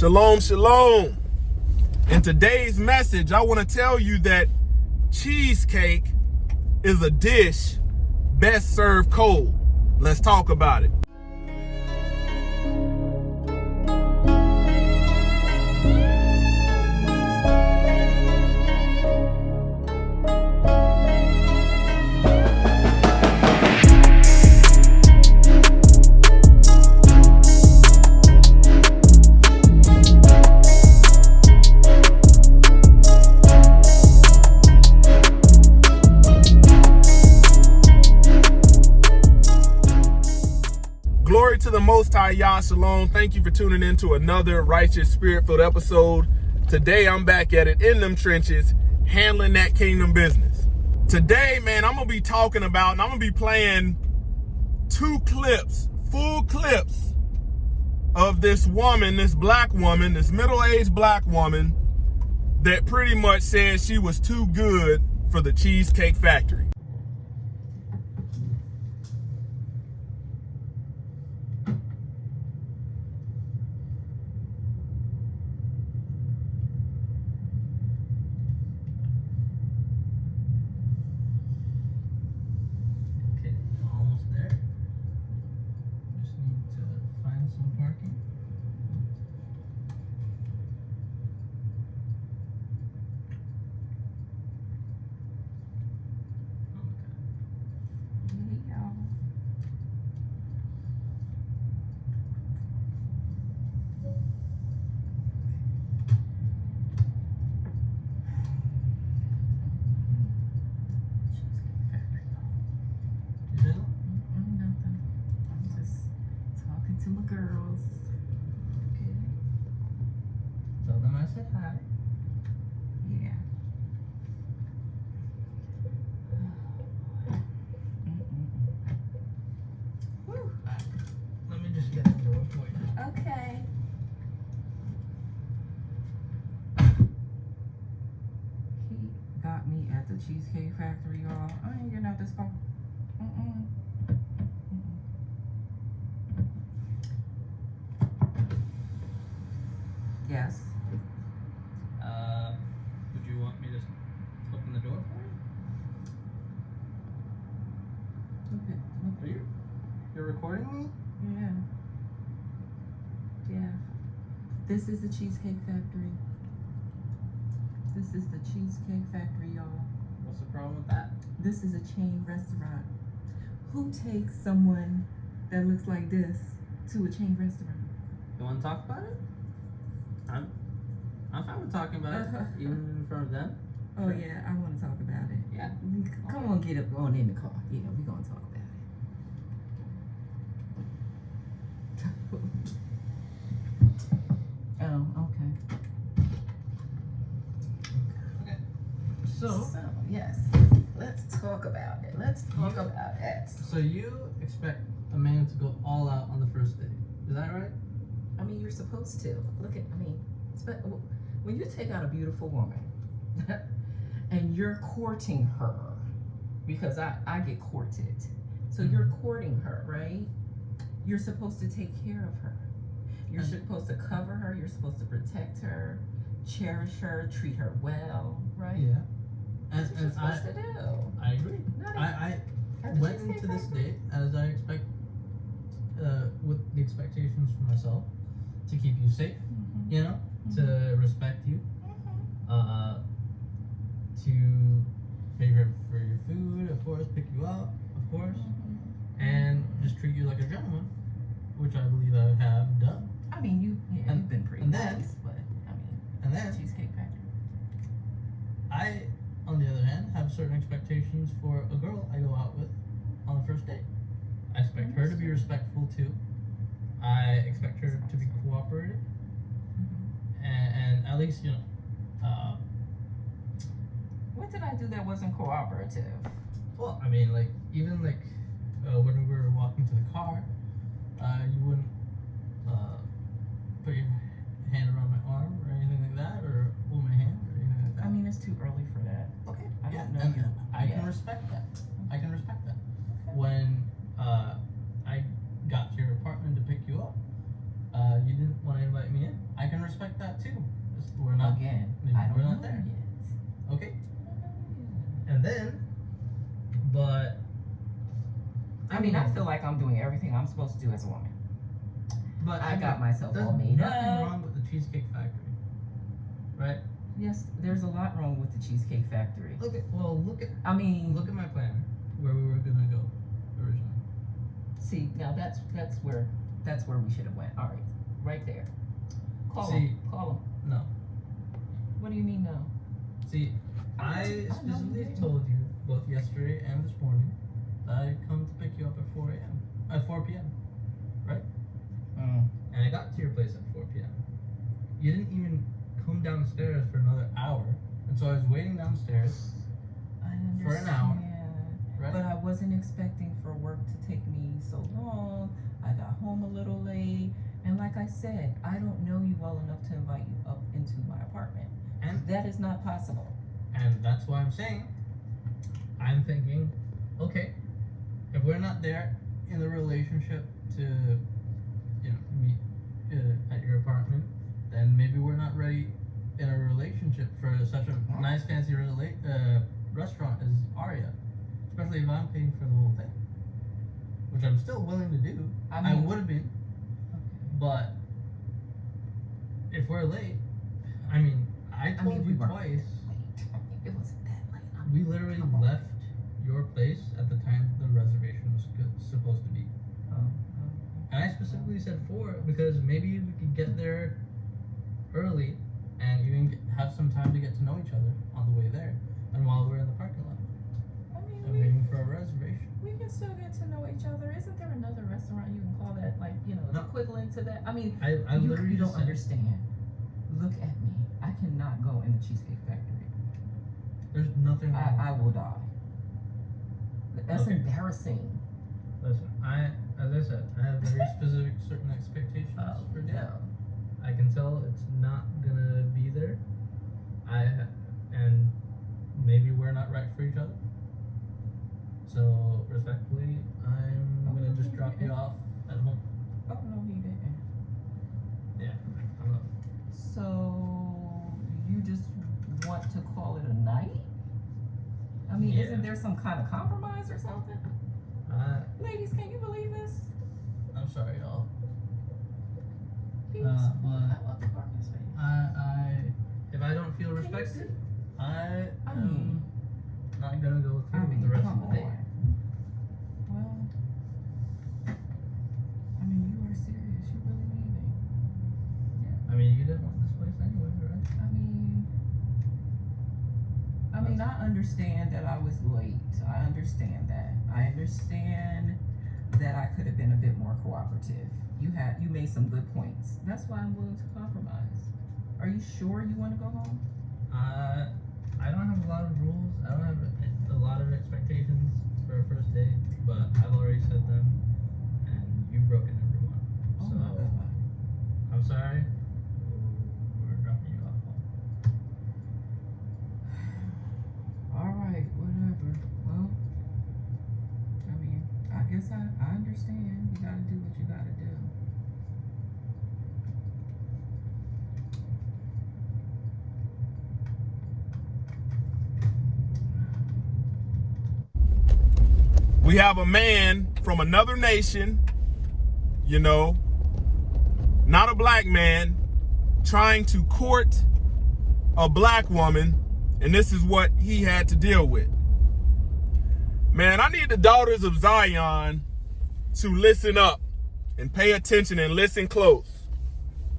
Shalom, shalom. In today's message, I want to tell you that cheesecake is a dish best served cold. Let's talk about it. Glory to the Most High, YAH Shalom. Thank you for tuning in to another righteous, spirit-filled episode. Today, I'm back at it in them trenches, handling that kingdom business. Today, man, I'm going to be talking about, and I'm going to be playing two clips, full clips of this woman, this black woman, this middle-aged black woman that pretty much said she was too good for the Cheesecake Factory. To my girls. Okay. Tell them I said hi. Yeah. Whew. Let me just get the door for you. Okay. He got me at the Cheesecake Factory, y'all. I ain't getting out this car. Yes. Would you want me to open the door for you? Okay. You're recording me? Yeah. Yeah. This is the Cheesecake Factory. This is the Cheesecake Factory, y'all. What's the problem with that? This is a chain restaurant. Who takes someone that looks like this to a chain restaurant? You want to talk about it? I'm fine with talking about it, even in front of them. Oh yeah, I want to talk about it. Yeah. Come on, get up on in the car. Yeah, we're gonna talk about it. Oh, okay. Okay. So yes, let's talk about it. Let's talk about it. So you expect a man to go all out on the first date? Is that right? I mean, you're supposed to. Look at, when you take out a beautiful woman and you're courting her, because I get courted. So you're courting her, right? You're supposed to take care of her. You're supposed to cover her. You're supposed to protect her, cherish her, treat her well, right? Yeah. That's what you're supposed to do. I agree. I went into this date as I expect, with the expectations for myself, to keep you safe, you know, to respect you, to pay for your food, of course, pick you up, of course, and just treat you like a gentleman, which I believe I have done. I mean, you've been pretty nice, but and then Cheesecake Factory. I, on the other hand, have certain expectations for a girl I go out with on the first date. I expect her to be respectful too. I expect her to be cooperative, and at least, you know. What did I do that wasn't cooperative? Well, I mean, like, even like when we were walking to the car, you wouldn't put your hand around my arm or anything like that, or hold my hand or anything like that. I mean, it's too early for that. Okay. I Yeah, don't know and you. I Yeah. can respect that. I can respect that. Okay. When I got to your apartment to pick you up, you didn't want to invite me in. I can respect respect that too. Just we're not Again, maybe I don't we're know not there. yet. Okay. And then, but I mean, I feel like I'm doing everything I'm supposed to do as a woman. But I got myself there's all made nothing up. wrong with the Cheesecake Factory, right? Yes, there's a lot wrong with the Cheesecake Factory. Look at I mean, look at my planner where we were gonna go originally. see, now that's where we should have went. All right, right there. Call See, him. Call him. No. What do you mean no? See, I know specifically you did. told you both yesterday and this morning that I'd come to pick you up at 4 p.m. Right? And I got to your place at 4 p.m. You didn't even come downstairs for another hour, and so I was waiting downstairs I understand. for an hour, right? But I wasn't expecting for work to take me so long. I got home a little late. And like I said, I don't know you well enough to invite you up into my apartment. And That is not possible. And that's why I'm saying, I'm thinking, okay, if we're not there in the relationship to, meet at your apartment, then maybe we're not ready in a relationship for such a nice, fancy restaurant as Aria. Especially if I'm paying for the whole thing, which I'm still willing to do. I would have been, but if we're late, I told you twice. It wasn't that late. We literally left your place at the time the reservation was supposed to be. And I specifically said 4 because maybe we could get there early and even have some time to get to know each other on the way there and while we're in the parking lot. I'm waiting for a reservation. We can still get to know each other. Isn't there another restaurant you can call that, No. equivalent to that? I mean, I literally you don't just said, understand. Look at me. I cannot go in the Cheesecake Factory. there's nothing wrong. I will die. That's Okay. embarrassing. Listen, as I said, I have very specific certain expectations for dinner. No. I can tell it's not gonna be there. And maybe we're not right for each other. So respectfully, I'm gonna just drop you off at home. Oh, no, he didn't. Yeah, I'm up. So, you just want to call it a night? I mean, Yeah. isn't there some kind of compromise or something? Ladies, can you believe this? I'm sorry, y'all. He's But up the darkness, baby. if I don't feel Can you respected, see? I I am mean- not gonna go through with the rest come of the day. on. Well, you are serious. You really leaving? You didn't want this place anyway, right? I understand that I was late. I understand that. I understand that I could have been a bit more cooperative. You made some good points. That's why I'm willing to compromise. Are you sure you want to go home? I don't have a lot of rules. I don't have a lot of expectations for a first date, but I've already said them, and you've broken every one. Oh So my God. I'm sorry. We're dropping you off home. All right, whatever. Well, I guess I understand. You gotta do what you gotta do. We have a man from another nation, not a black man, trying to court a black woman, and this is what he had to deal with. Man, I need the daughters of Zion to listen up and pay attention and listen close,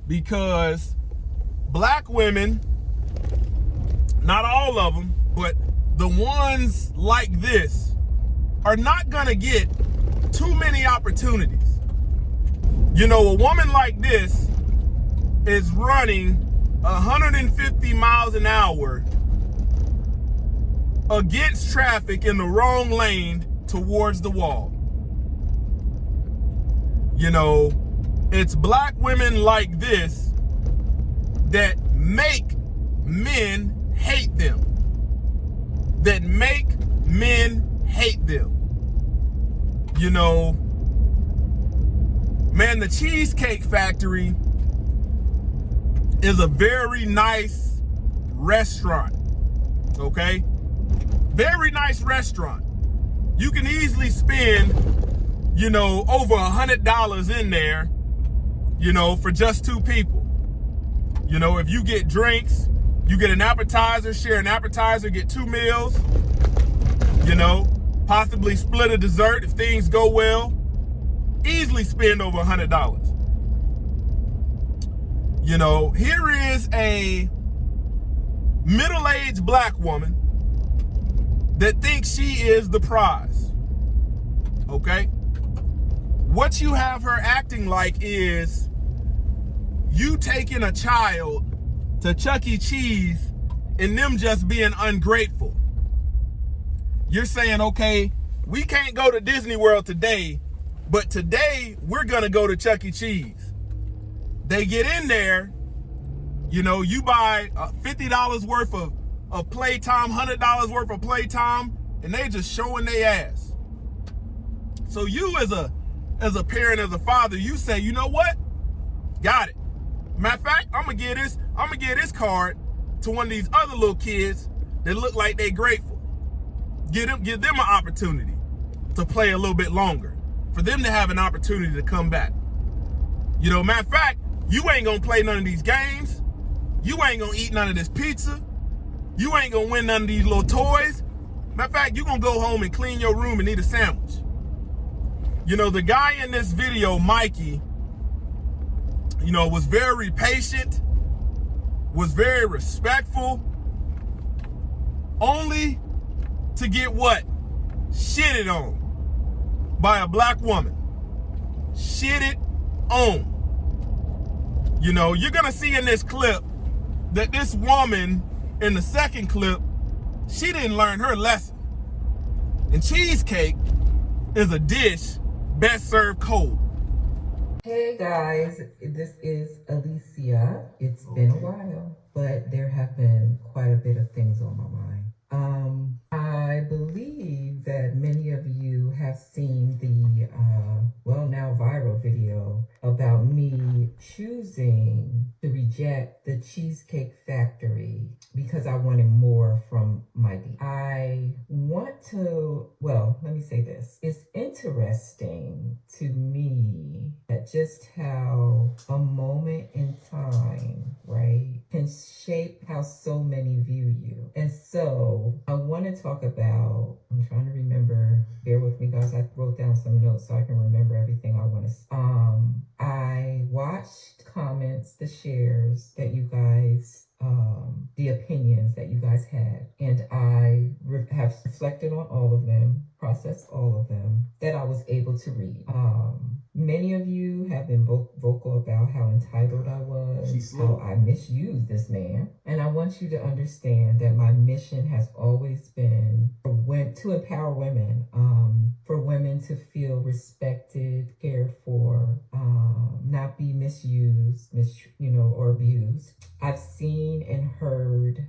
because black women, not all of them, but the ones like this, are not gonna get too many opportunities. A woman like this is running 150 miles an hour against traffic in the wrong lane towards the wall. It's black women like this that make men hate them. That make men hate them. Man, the Cheesecake Factory is a very nice restaurant, okay? Very nice restaurant. You can easily spend, over $100 in there, for just 2 people. If you get drinks, you get an appetizer, share an appetizer, get 2 meals, possibly split a dessert if things go well. Easily spend over $100. Here is a middle-aged black woman that thinks she is the prize, okay? What you have her acting like is you taking a child to Chuck E. Cheese and them just being ungrateful. You're saying, okay, we can't go to Disney World today, but today we're gonna go to Chuck E. Cheese. They get in there, you buy $50 worth of playtime, $100 worth of playtime, and they just showing their ass. So you as a parent, as a father, you say, you know what? Got it. Matter of fact, I'm gonna give this card to one of these other little kids that look like they grateful. Give them an opportunity to play a little bit longer, for them to have an opportunity to come back. Matter of fact, you ain't gonna play none of these games. You ain't gonna eat none of this pizza. You ain't gonna win none of these little toys. Matter of fact, you gonna go home and clean your room and eat a sandwich. The guy in this video, Mikey, was very patient, was very respectful, only to get what? Shitted on by a black woman. Shitted on. You're gonna see in this clip that this woman in the second clip, she didn't learn her lesson. And cheesecake is a dish best served cold. Hey guys, this is Alicia. It's been a while, but there have been quite a bit of things on my mind. I believe that many of you have seen the, now viral video about me choosing to reject the Cheesecake Factory because I wanted more from Mikey. I want to, let me say this. It's interesting to me that just how a moment in time, right, can shape how so many view you. And so I want to talk about, I'm trying to remember, bear with me guys, I wrote down some notes so I can remember everything I want to say. I watched comments, the shares that you guys, the opinions that you guys had, and I have reflected on all of them, processed all of them that I was able to read. Many of you have been vocal about how entitled I was, how I misused this man. And I want you to understand that my mission has always been to empower women, for women to feel respected, cared for, not be misused, or abused. I've seen and heard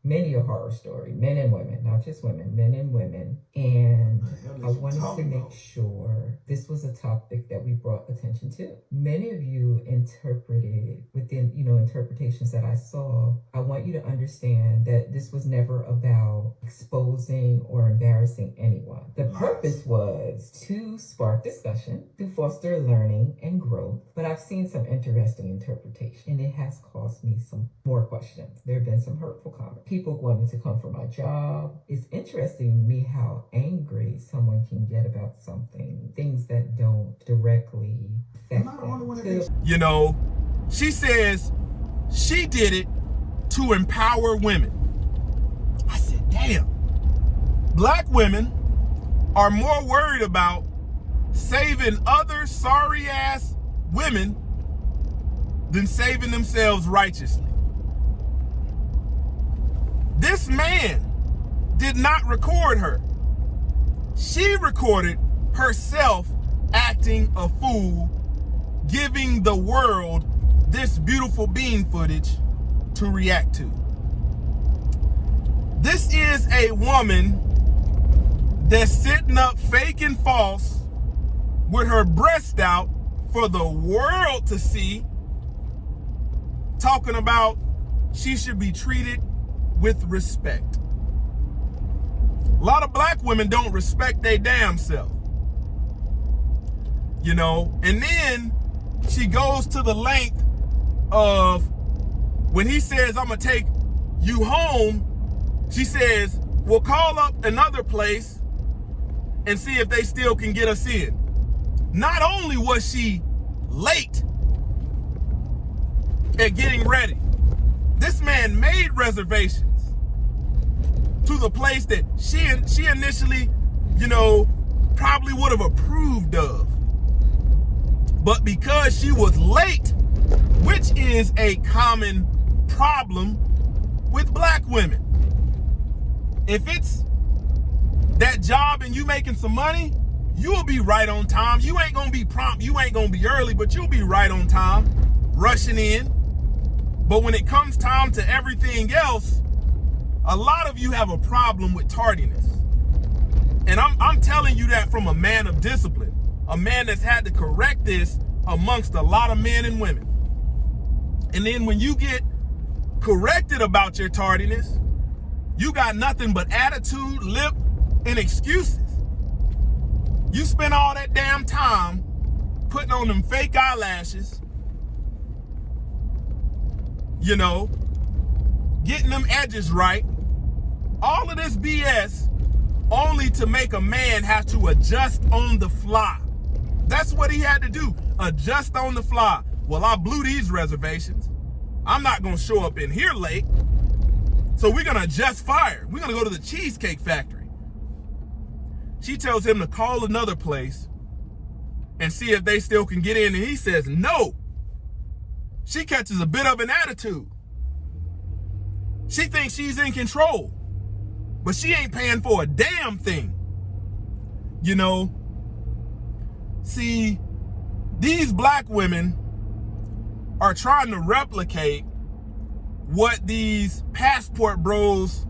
many a horror story, men and women, not just women, men and women. And I wanted to make sure this was a topic that we brought attention to. Many of you interpreted within, interpretations that I saw. I want you to understand that this was never about exposing or embarrassing anyone. The purpose was to spark discussion, to foster learning and growth. But I've seen some interesting interpretation, and it has caused me some more questions. There have been some hurtful comments. People wanting to come for my job. It's interesting to me how angry someone can get about something, things that don't directly affect them. She says she did it to empower women. I said, damn. Black women are more worried about saving other sorry ass women than saving themselves righteously. This man did not record her. She recorded herself acting a fool, giving the world this beautiful bean footage to react to. This is a woman that's sitting up fake and false with her breast out for the world to see, talking about she should be treated with respect. A lot of black women don't respect their damn self. You know, and then she goes to the length of, when he says, I'm gonna take you home, she says, we'll call up another place and see if they still can get us in. Not only was she late at getting ready, this man made reservations to the place that she initially, you know, probably would have approved of. But because she was late, which is a common problem with black women, if it's that job and you making some money, you'll be right on time. You ain't gonna be prompt, you ain't gonna be early, but you'll be right on time, rushing in. But when it comes time to everything else, a lot of you have a problem with tardiness. And I'm telling you that from a man of discipline, a man that's had to correct this amongst a lot of men and women. And then when you get corrected about your tardiness, you got nothing but attitude, lip, and excuses. You spend all that damn time putting on them fake eyelashes, you know, getting them edges right, all of this BS only to make a man have to adjust on the fly. That's what he had to do, adjust on the fly. Well, I blew these reservations. I'm not gonna show up in here late, so we're gonna adjust fire. We're gonna go to the Cheesecake Factory. She tells him to call another place and see if they still can get in, and he says no. She catches a bit of an attitude. She thinks she's in control, but she ain't paying for a damn thing. You know, see, these black women are trying to replicate what these passport bros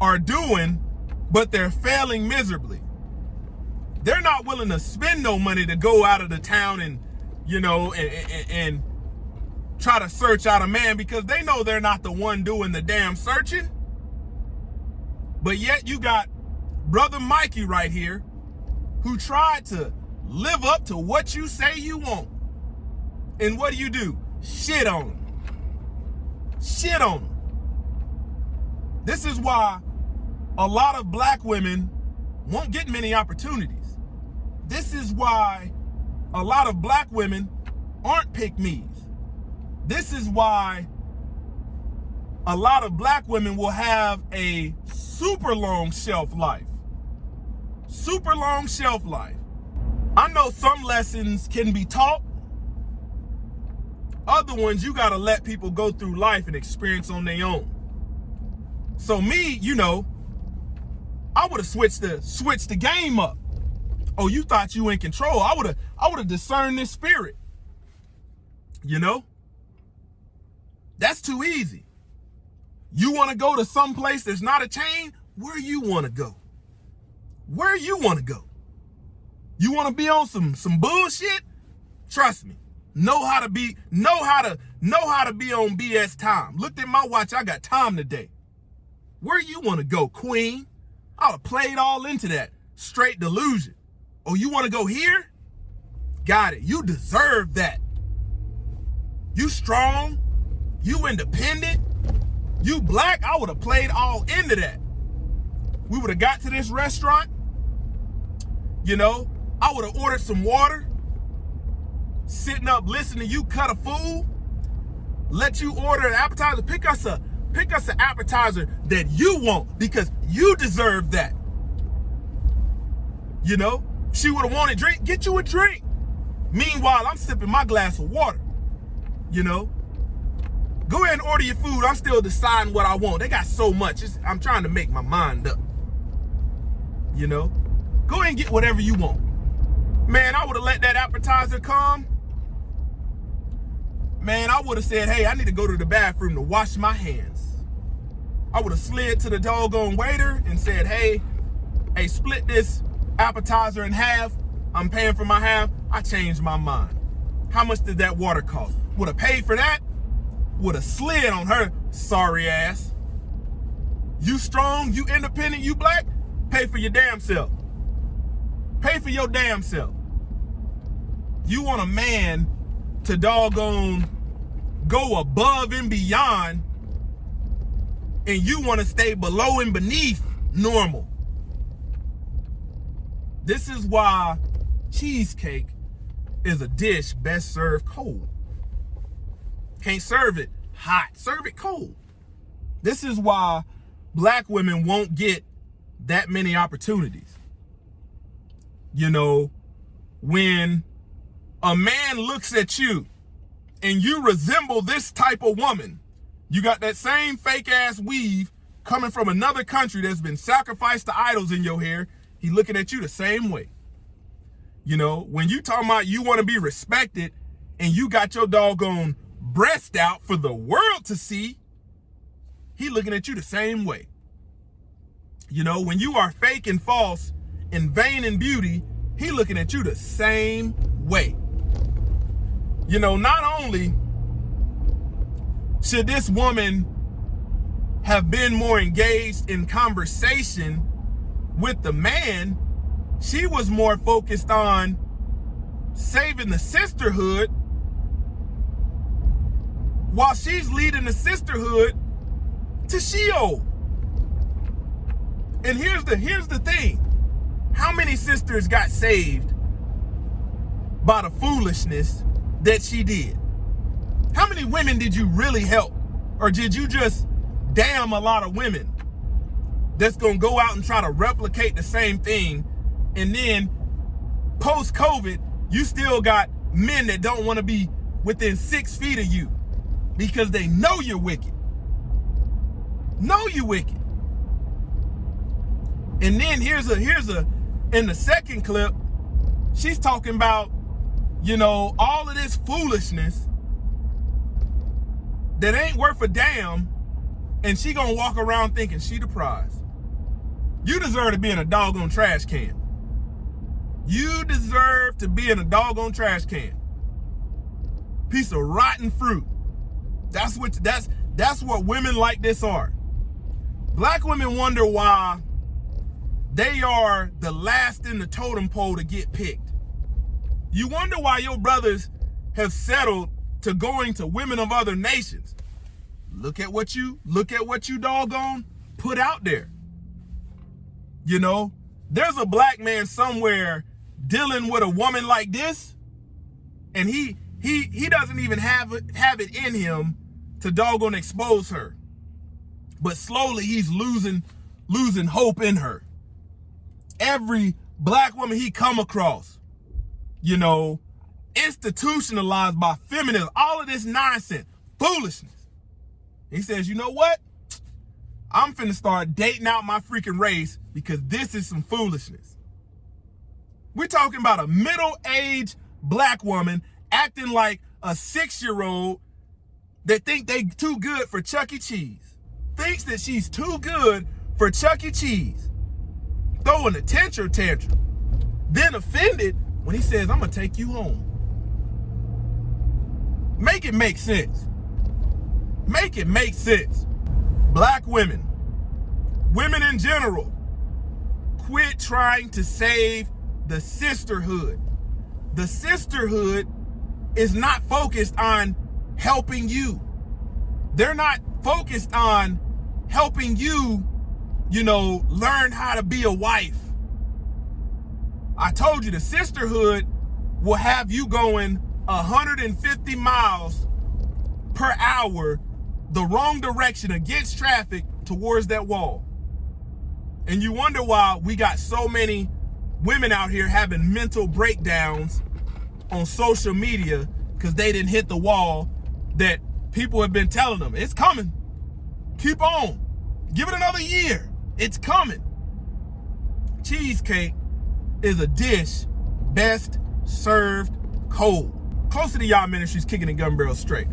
are doing, but they're failing miserably. They're not willing to spend no money to go out of the town and, you know, and try to search out a man, because they know they're not the one doing the damn searching. But yet you got brother Mikey right here who tried to live up to what you say you want. And what do? Shit on him. Shit on him. This is why a lot of black women won't get many opportunities. This is why a lot of black women aren't pick-me's. This is why a lot of black women will have a super long shelf life. Super long shelf life. I know some lessons can be taught. Other ones you gotta let people go through life and experience on their own. So me, you know, I would have switched the game up. Oh, you thought you in control? I would have discerned this spirit. You know? That's too easy. You want to go to some place that's not a chain? Where you want to go? Where you want to go? You want to be on some bullshit? Trust me. Know how to be on BS time. Looked at my watch, I got time today. Where you want to go, queen? I would have played all into that. Straight delusion. Oh, you want to go here? Got it. You deserve that. You strong. You independent. You black. I would have played all into that. We would have got to this restaurant. You know, I would have ordered some water. Sitting up listening to you cut a fool. Let you order an appetizer. Pick us an appetizer that you want, because you deserve that. You know, she would have wanted a drink. Get you a drink. Meanwhile, I'm sipping my glass of water. You know, go ahead and order your food. I'm still deciding what I want. They got so much. I'm trying to make my mind up. You know, go ahead and get whatever you want. Man, I would have let that appetizer come. Man, I would have said, hey, I need to go to the bathroom to wash my hands. I would have slid to the doggone waiter and said, hey, split this appetizer in half. I'm paying for my half. I changed my mind. How much did that water cost? Would have paid for that. would have slid on her sorry ass. You strong, you independent, you black, pay for your damn self. Pay for your damn self. You want a man to doggone go above and beyond, and you want to stay below and beneath normal. This is why cheesecake is a dish best served cold. Can't serve it hot, serve it cold. This is why black women won't get that many opportunities. You know, when a man looks at you and you resemble this type of woman, you got that same fake ass weave coming from another country that's been sacrificed to idols in your hair, he looking at you the same way. You know, when you talking about you want to be respected and you got your doggone breast out for the world to see, he looking at you the same way. You know, when you are fake and false and vain in beauty, he looking at you the same way. You know, not only should this woman have been more engaged in conversation with the man, she was more focused on saving the sisterhood while she's leading the sisterhood to Sheol. And here's the thing. How many sisters got saved by the foolishness that she did? How many women did you really help? Or did you just damn a lot of women that's gonna go out and try to replicate the same thing, and then post-COVID, you still got men that don't want to be within 6 feet of you because they know you're wicked. Know you wicked. And then here's a in the second clip, she's talking about, you know, all of this foolishness that ain't worth a damn, and she gonna walk around thinking she the prize. You deserve to be in a doggone trash can. You deserve to be in a doggone trash can. Piece of rotten fruit. That's what women like this are. Black women wonder why they are the last in the totem pole to get picked. You wonder why your brothers have settled to going to women of other nations. Look at what you doggone put out there. You know, there's a black man somewhere dealing with a woman like this, and he doesn't even have it in him to doggone expose her. But slowly he's losing hope in her. Every black woman he come across, you know, institutionalized by feminism, all of this nonsense, foolishness. He says, you know what? I'm finna start dating out my freaking race because this is some foolishness. We're talking about a middle-aged black woman acting like a 6-year-old that think they too good for Chuck E. Cheese. Thinks that she's too good for Chuck E. Cheese. Throwing a tantrum. Then offended when he says, I'm gonna take you home. Make it make sense. Make it make sense. Black women in general, quit trying to save the sisterhood. The sisterhood is not focused on helping you. They're not focused on helping you, you know, learn how to be a wife. I told you the sisterhood will have you going 150 miles per hour the wrong direction against traffic towards that wall. And you wonder why we got so many women out here having mental breakdowns on social media because they didn't hit the wall that people have been telling them. It's coming. Keep on. Give it another year. It's coming. Cheesecake is a dish best served cold. Closer to YAH Ministries, kicking the gun barrel straight.